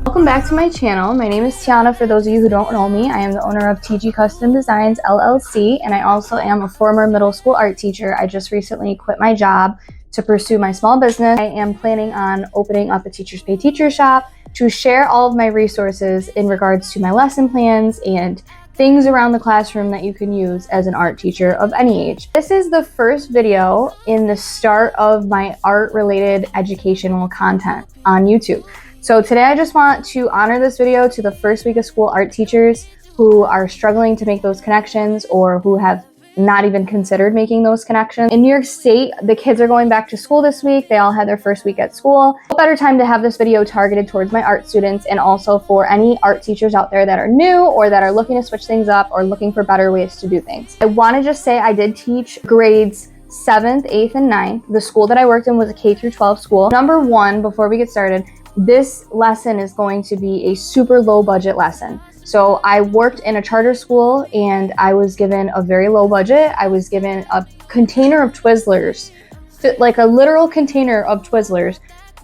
Welcome back to my channel. My name is Tiana. For those of you who don't know me, I am the owner of TG Custom Designs LLC, and I also am a former middle school art teacher. I just recently quit my job to pursue my small business. I am planning on opening up a Teachers Pay Teacher shop to share all of my resources in regards to my lesson plans and things around the classroom that you can use as an art teacher of any age. This is the first video in the start of my art-related educational content on YouTube. So today I just want to honor this video to the first week of school art teachers who are struggling to make those connections or who have not even considered making those connections. In New York State, the kids are going back to school this week. They all had their first week at school. What better time to have this video targeted towards my art students and also for any art teachers out there that are new or that are looking to switch things up or looking for better ways to do things. I want to just say I did teach grades 7th, 8th, and 9th. The school that I worked in was a K through 12 school. Number one, before we get started, this lesson is going to be a super low budget lesson. So I worked in a charter school and I was given a very low budget. I was given a container of Twizzlers, like a literal container of Twizzlers,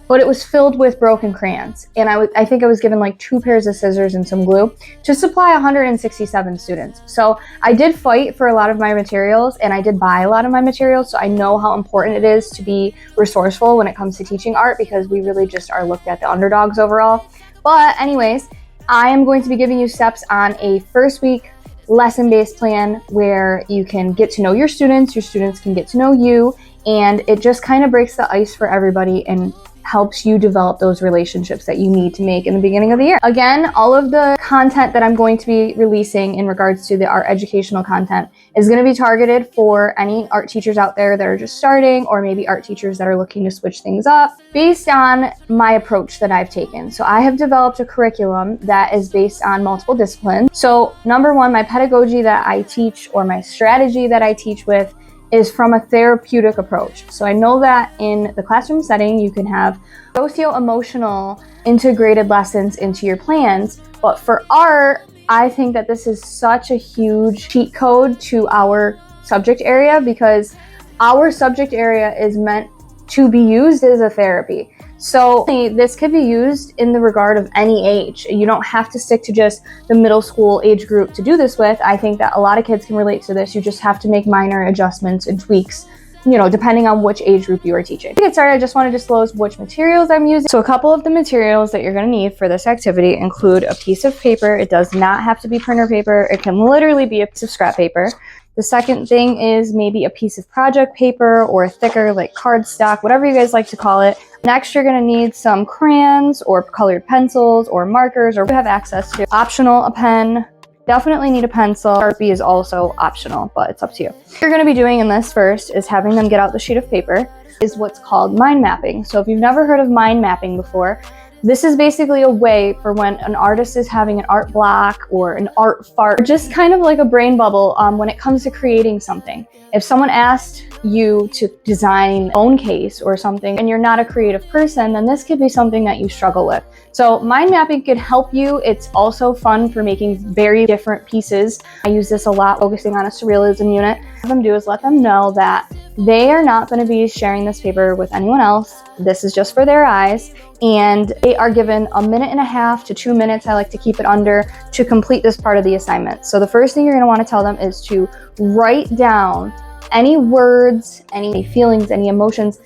but it was filled with broken crayons. And I think I was given like 2 pairs of scissors and some glue to supply 167 students. So I did fight for a lot of my materials and I did buy a lot of my materials. So I know how important it is to be resourceful when it comes to teaching art because we really just are looked at the underdogs overall. But anyways, I am going to be giving you steps on a first week lesson-based plan where you can get to know your students can get to know you, and it just kind of breaks the ice for everybody and helps you develop those relationships that you need to make in the beginning of the year. Again, all of the content that I'm going to be releasing in regards to the art educational content is going to be targeted for any art teachers out there that are just starting or maybe art teachers that are looking to switch things up based on my approach that I've taken. So I have developed a curriculum that is based on multiple disciplines. So number one, my pedagogy that I teach or my strategy that I teach with is from a therapeutic approach. So I know that in the classroom setting, you can have socio-emotional integrated lessons into your plans, but for art, I think that this is such a huge cheat code to our subject area because our subject area is meant to be used as a therapy. So this could be used in the regard of any age. You don't have to stick to just the middle school age group to do this with. I think that a lot of kids can relate to this. You just have to make minor adjustments and tweaks, you know, depending on which age group you are teaching. To get started, I just want to disclose which materials I'm using. So a couple of the materials that you're going to need for this activity include a piece of paper. It does not have to be printer paper. It can literally be a piece of scrap paper. The second thing is maybe a piece of project paper or thicker like cardstock, whatever you guys like to call it. Next, you're going to need some crayons or colored pencils or markers or you have access to. Optional, a pen. Definitely need a pencil. Sharpie is also optional, but it's up to you. What you're going to be doing in this first is having them get out the sheet of paper is what's called mind mapping. So if you've never heard of mind mapping before, this is basically a way for when an artist is having an art block or an art fart, or just kind of like a brain bubble when it comes to creating something. If someone asked you to design a phone case or something and you're not a creative person, then this could be something that you struggle with. So mind mapping could help you. It's also fun for making very different pieces. I use this a lot, focusing on a surrealism unit. What them do is let them know that they are not going to be sharing this paper with anyone else. This is just for their eyes. And they are given 1.5 to 2 minutes, I like to keep it under, to complete this part of the assignment. So the first thing you're going to want to tell them is to write down any words, any feelings, any emotions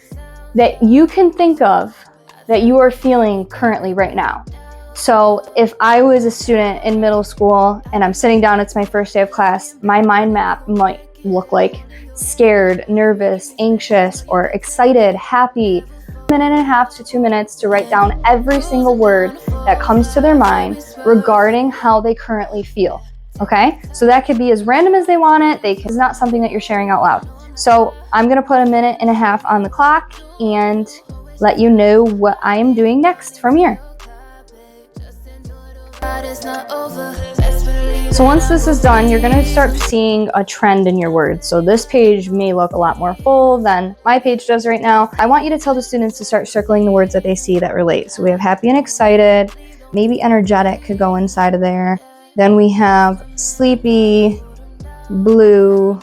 that you can think of that you are feeling currently right now. So if I was a student in middle school and I'm sitting down, it's my first day of class, my mind map might look like scared, nervous, anxious, or excited, happy. 1.5 to 2 minutes to write down every single word that comes to their mind regarding how they currently feel. Okay, so that could be as random as they want it. It's not something that you're sharing out loud. So I'm gonna put 1.5 minutes on the clock and let you know what I am doing next from here. So once this is done, you're going to start seeing a trend in your words. So this page may look a lot more full than my page does right now. I want you to tell the students to start circling the words that they see that relate. So we have happy and excited, maybe energetic could go inside of there. Then we have sleepy, blue,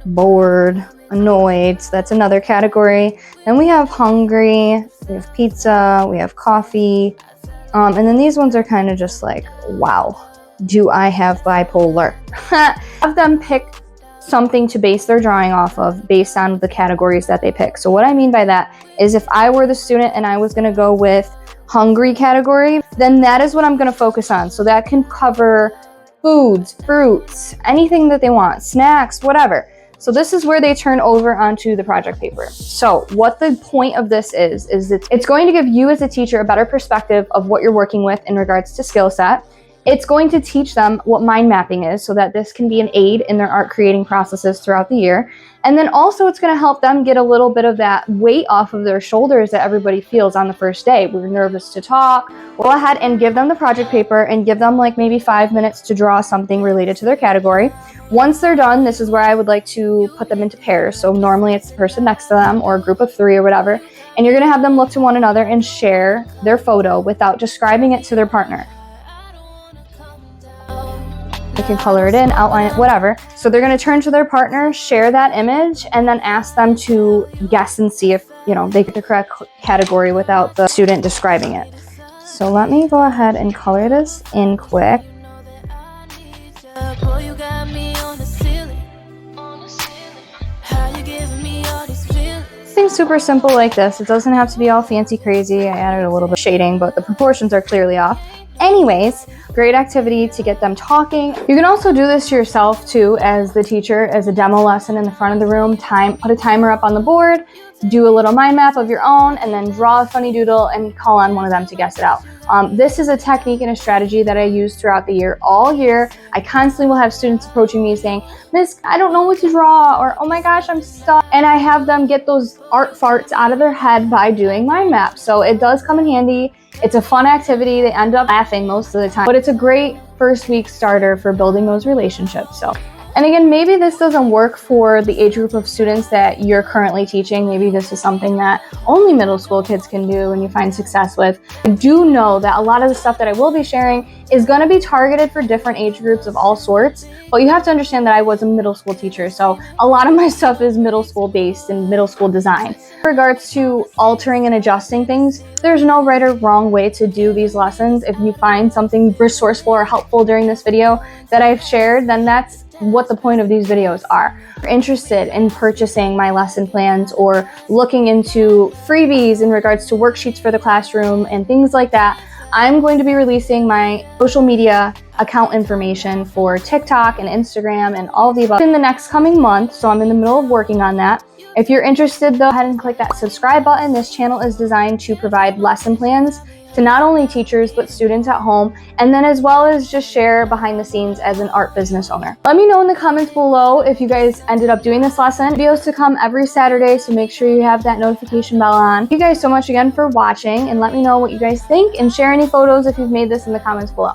bored, annoyed. So that's another category. Then we have hungry, we have pizza, we have coffee, And then these ones are kind of just like, wow, do I have bipolar? Have them pick something to base their drawing off of based on the categories that they pick. So what I mean by that is if I were the student and I was going to go with hungry category, then that is what I'm going to focus on. So that can cover foods, fruits, anything that they want, snacks, whatever. So this is where they turn over onto the project paper. So what the point of this is that it's going to give you as a teacher a better perspective of what you're working with in regards to skill set. It's going to teach them what mind mapping is so that this can be an aid in their art creating processes throughout the year. And then also it's going to help them get a little bit of that weight off of their shoulders that everybody feels on the first day. We're nervous to talk. Go ahead and give them the project paper and give them like maybe 5 minutes to draw something related to their category. Once they're done, this is where I would like to put them into pairs. So normally it's the person next to them or a group of 3 or whatever. And you're going to have them look to one another and share their photo without describing it to their partner. They can color it in, outline it, whatever. So they're going to turn to their partner, share that image, and then ask them to guess and see if, they get the correct category without the student describing it. So let me go ahead and color this in quick. Something super simple like this. It doesn't have to be all fancy crazy. I added a little bit of shading, but the proportions are clearly off. Anyways, great activity to get them talking. You can also do this yourself too as the teacher, as a demo lesson in the front of the room. Put a timer up on the board, do a little mind map of your own, and then draw a funny doodle and call on one of them to guess it out. This is a technique and a strategy that I use throughout the year. All year, I constantly will have students approaching me saying, "Miss, I don't know what to draw," or "Oh my gosh, I'm stuck." And I have them get those art farts out of their head by doing mind maps. So it does come in handy. It's a fun activity. They end up laughing most of the time, but it's a great first week starter for building those relationships. And again, maybe this doesn't work for the age group of students that you're currently teaching. Maybe this is something that only middle school kids can do and you find success with. I do know that a lot of the stuff that I will be sharing is going to be targeted for different age groups of all sorts, but you have to understand that I was a middle school teacher, so a lot of my stuff is middle school based and middle school design. In regards to altering and adjusting things, there's no right or wrong way to do these lessons. If you find something resourceful or helpful during this video that I've shared, then that's what the point of these videos are. If you're interested in purchasing my lesson plans or looking into freebies in regards to worksheets for the classroom and things like that, I'm going to be releasing my social media account information for TikTok and Instagram and all of the above in the next coming month. So I'm in the middle of working on that. If you're interested, though, go ahead and click that subscribe button. This channel is designed to provide lesson plans to not only teachers, but students at home, and then as well as just share behind the scenes as an art business owner. Let me know in the comments below if you guys ended up doing this lesson. Videos to come every Saturday, so make sure you have that notification bell on. Thank you guys so much again for watching, and let me know what you guys think, and share any photos if you've made this in the comments below.